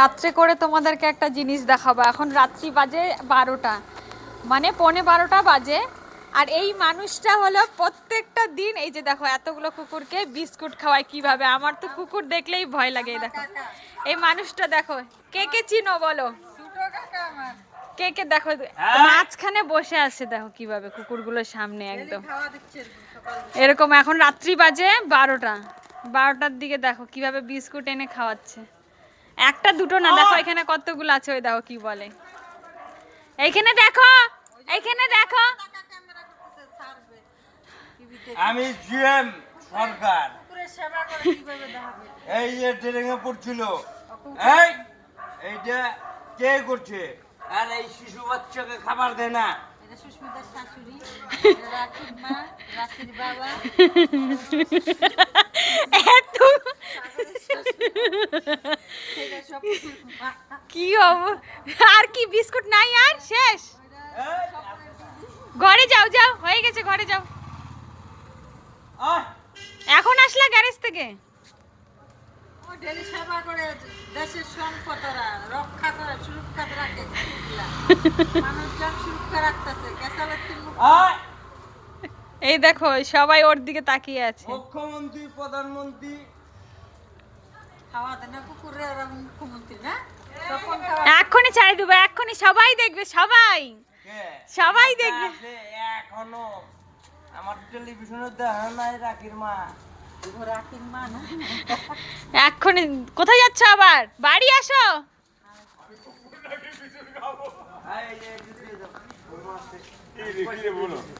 রাত্রে করে তোমাদেরকে একটা জিনিস দেখাবো। এখন রাত্রি বাজে 12টা, মানে 11:15 বাজে। আর এই মানুষটা হলো প্রত্যেকটা দিন এই যে দেখো এতগুলো কুকুরকে বিস্কুট খাওয়ায় কিভাবে। আমার তো কুকুর দেখলেই ভয় লাগে। দেখো এই মানুষটা, দেখো কে কে চিনো বলো, কে কে দেখো মাঝখানে বসে আছে, দেখো কিভাবে কুকুরগুলোর সামনে একদম এরকম। এখন রাত্রি বাজে 12টার দিকে দেখো কিভাবে বিস্কুট এনে খাওয়াচ্ছে। একটা দুটো না, দেখো এখানে কতগুলো আছে। ওই দেখো কি বলে, এইখানে দেখো, এইখানে দেখো। আমি জিএম সরকার, এই যে ট্রেনে পড়ছিল, এইটা কে করছে? আর এই শিশু বাচ্চাকে খাবার দেয় না। সুস্মিতার শাশুড়ি, রাখির মা, রাখির বাবা, কি আর কি বিস্কুট নাই আর শেষ? ঘরে যাও, যাও হয়ে গেছে, ঘরে যাও। এখন আসলা গ্যারেজ থেকে? ডেলি সেবা করে দেশের সম্পদরা রক্ষা করে, সুরক্ষা রাখে, মানুষজন সুরক্ষা রাখতেছে। এই দেখো সবাই ওর দিকে তাকিয়ে আছে। মুখ্যমন্ত্রী, প্রধানমন্ত্রী খাওয়া দেয় না কুকুরে, ওরা মুখ্যমন্ত্রী না? এক্ষুনি ছাড়ি দেবো, এক্ষুনি সবাই দেখবে, সবাই সবাই দেখবে। এখনো আমার টেলিভিশনে দেখা নাই রাখির মা। রাখির মা না? এক্ষুনি কোথায় যাচ্ছ আবার? বাড়ি আসো। এই যে বলো